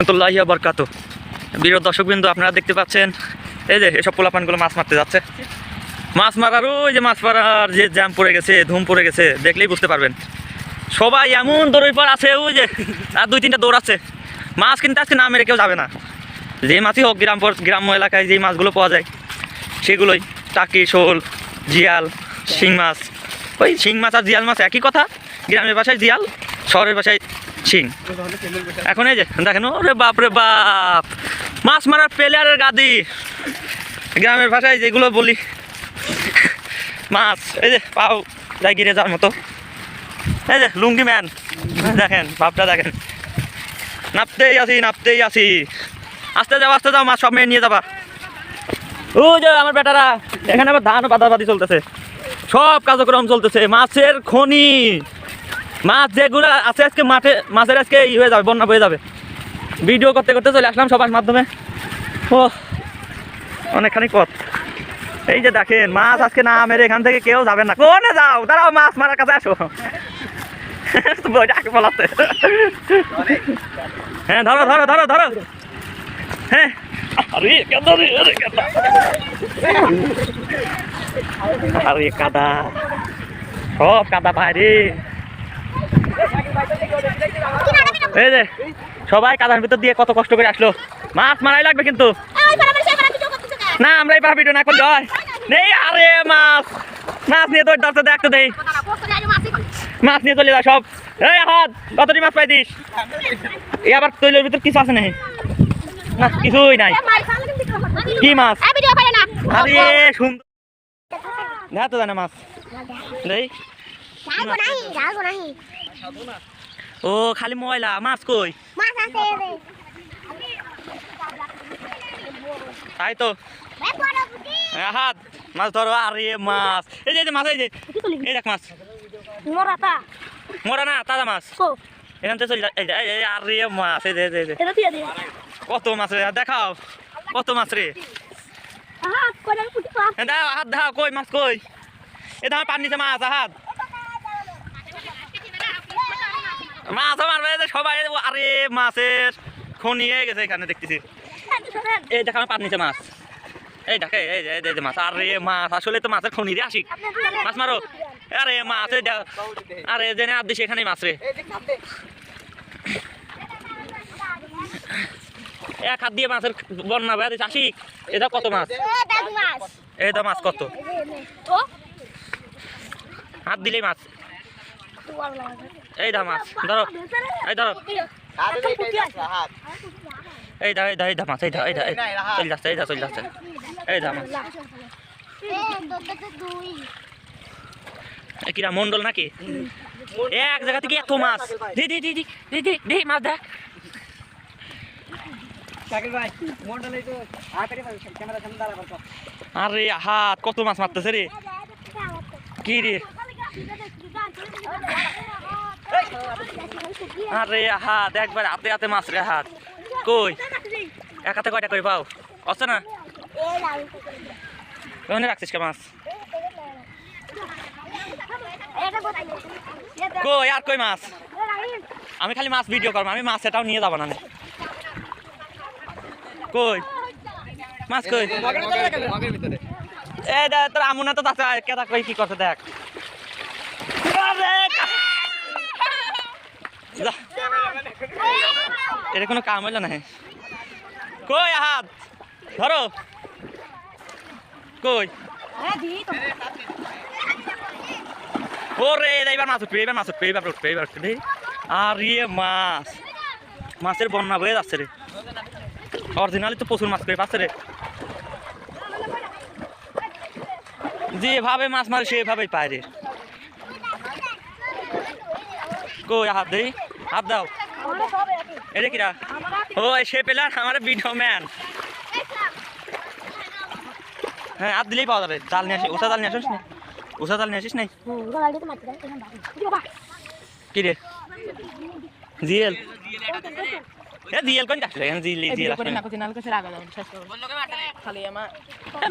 রাহমাতুল্লাহি ওয়া বারাকাতুহু। প্রিয় দর্শকবৃন্দ, আপনারা দেখতে পাচ্ছেন এই যে এসব পোলাপানগুলো মাছ মারতে যাচ্ছে। মাছ মারার ওই যে মাছ মারার যে জ্যাম পড়ে গেছে, ধুম পড়ে গেছে, দেখলেই বুঝতে পারবেন। সবাই এমন দৌড়ের পর আছে, ওই যে আর দুই তিনটা দৌড় আছে। মাছ কিন্তু আজকে না মেরে কেউ যাবে না। যে মাছই হোক, গ্রাম্য এলাকায় যেই মাছগুলো পাওয়া যায় সেগুলোই টাকি, শোল, জিয়াল, শিং মাছ। ওই শিং মাছ আর জিয়াল মাছ একই কথা। গ্রামের ভাষায় জিয়াল, শহরের ভাষায় শিং। এখন এই যে দেখেন, ওরে বাপ রে বাপ, মাছ মারার প্লেয়ারের গাদি। গ্রামের ভাষায় যেগুলো বলি মাছ, এই যে পাও যাই গিরে যাওয়ার মতো। এই যে লুঙ্গি ম্যান, দেখেন বাপটা দেখেন, নাপতেই আসি। আস্তে যাও, মাছ সব মেয়ে নিয়ে যাবা। ও যে আমার বেটারা, এখানে আবার ধান বাদাবাদি চলতেছে, সব কার্যক্রম চলতেছে। মাছের খনি, মাছ যেগুলো আছে আজকে মাঠে, মাছের আজকে হয়ে যাবে, বন্যা হয়ে যাবে। ভিডিও করতে করতে চলে আসলাম সবার মাধ্যমে। ও অনেকখানি পথ। এই যে দেখেন মাছ আজকে না মেরে এখান থেকে কেউ যাবে না। কোনে যাও, দাঁড়াও, মাছ মারার কাছে আসো। বলাতে হ্যাঁ, ধরো। হ্যাঁ, আরে কাদা, সব কাদা বাইরে। এই যে সবাই কাদার ভিতর দিয়ে কত কষ্ট করে আসলো। মাছ মারাই লাগবে কিন্তু না, আমরা এই ভিডিও না করলে হয় নেই। আরে মাছ নিয়ে তো দেখতে দেই, মাছ নিয়ে চলে যা সব। এই হাত, কতটি মাছ পাইছিস? এই আবার তৈলের ভিতর কিছু আছে নাকি? না, কিছুই নাই। কি মাছ? আরে সুন্দর, দেখা তো জানে মাছ নেই। ও খালি ময়লা, মাছ কই? তাই তো হাত মাছ ধরো। আরে মাছ, এই যে মাছ, এই দেখ মাছ মরা না, তাজা মাছ। এখান থেকে চলে যায়। আরে মাছ, এই যে কত মাছ রে, দেখাও কত মাছ রে। হাত দেখাও, কই মাছ কই? এ ধর পানিতে মাছ, হাত মাছ মারবে সবাই। আরে মাছের খনি হয়ে গেছে এখানে দেখতেছি। এই দেখা পানিতে মাছ, এই দেখে এই যে মাছ। আরে মাছ, আসলে তো মাছের খনি রে। আসি মাছ মারো। আরে মাছ, আরে জেনে আর দিছি এখানেই মাছ রে। এক হাত দিয়ে মাছের বন্যা বেড়া দিচ্ছে। আসি এটা কত মাছ, এটা মাছ কত, হাত দিলেই মাছ। এই দা মাছ ধরো, এই ধরো, এই দা মাছ, এই চলে যাচ্ছে। এই দা মাছ, কিরা মন্ডল নাকি? এক জায়গা থেকে এত মাছ। দি মাছ দেখ। আরে হাত, কত মাছ মারতেছে রে। কি রে, আরে হাত একবার হাতে মাছ রে। হাত কই? এক হাতে কয়টা করে পাও? আছে না, ওখানে রাখছিস কে মাছ? কই আর কই মাছ? আমি খালি মাছ ভিডিও করবো, আমি মাছ এটাও নিয়ে যাবো না। কই মাছ কই? এই দেখ তোর আমুনা তো কেদা কই কি করছে দেখ। এটা কোনো কাম হইল না। কই হাত ধরো, কই? ওরে এইবার মাছ উঠবে, এইবার উঠবে। আর ইয়ে মাছের বন্যা বয়ে যাচ্ছে রে। অরিজিনালি তো প্রচুর মাছ করে পাচ্ছে রে। যেভাবে মাছ মারে সেভাবেই পায় রে। কই হাত দেই, হাত দাও। এটা কিরা? ও সে পেলার আমার ভিডিও ম্যান। হ্যাঁ, হাত দিলেই পাওয়া যাবে। জাল নিয়ে আসি, ওষা জাল নিয়ে আসিস না? ওষা জাল নিয়ে আসিস নাই? কি রে জিএল? জিএল কোন আসলে? জিএল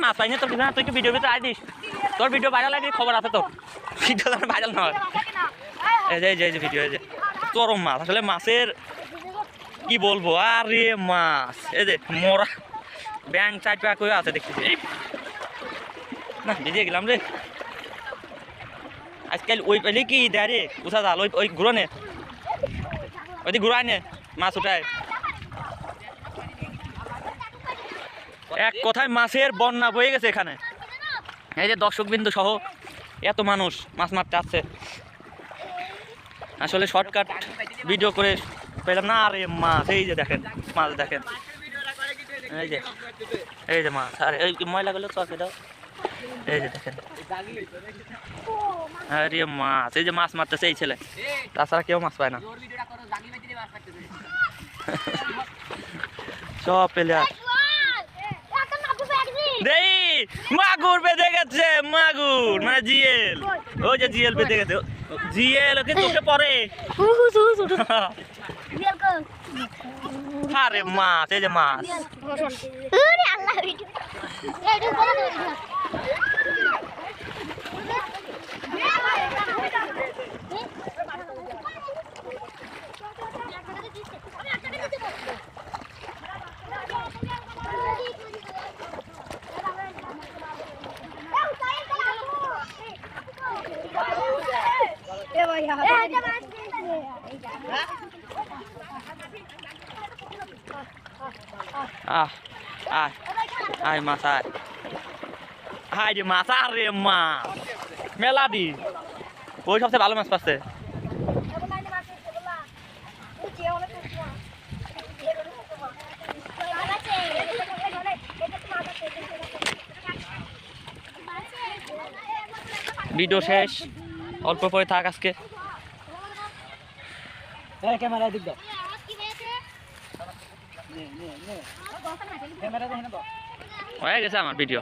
মাছ পাই না তোর, তুই কি ভিডিওর ভিতরে আই দিস? তোর ভিডিও ভাইরাল আই দিস, খবর আছে তোর। ভিডিও ভাইরাল নয়। এই যে ভিডিও, এই যে চরম মাছ। আসলে মাছের কি বলবো, আরে মাছ এই যে মোরা ব্যাং চার পা করে আছে দেখতেছি। না বেরিয়ে গেলাম রে, আজকাল ওই পেলে কি দেয় রে উঠা জাল, ওই ঘুরো নে, ওই দিকে ঘুরায় নে মাছ উঠায়। এক কথায় মাছের বন্যা বয়ে গেছে এখানে। এই যে দর্শকবিন্দু সহ এত মানুষ মাছ মারতে আসছে। আসলে শর্টকাট ভিডিও করে পেলাম না। আরে মাছ এই যে দেখেন, মাছ দেখেন, এই যে মাছ। আর এই ময়লাগুলো চকে দাও, এই যে দেখেন। আরে মাছ, এই যে মাছ মারতেছে এই ছেলে, তাছাড়া কেউ মাছ পায় না। সব প্লেয়ার দেই মাগুর বেঁধে গেছে, মাগুর মানে জিএল, ওই যে জিএল বেঁধে গেছে। জিএল ওকে চোখে পড়ে। আরে মাছ, এই যে মাছ। আয় মাছ, আয় রে মাছ। আরে মাছ মেলা দি, ওই সবচেয়ে ভালো মাছ পাচ্ছে। ভিডিও শেষ, অল্প পরে থাক আজকে। ক্যামেরা দিক দাও। হয়ে গেছে আমার ভিডিও।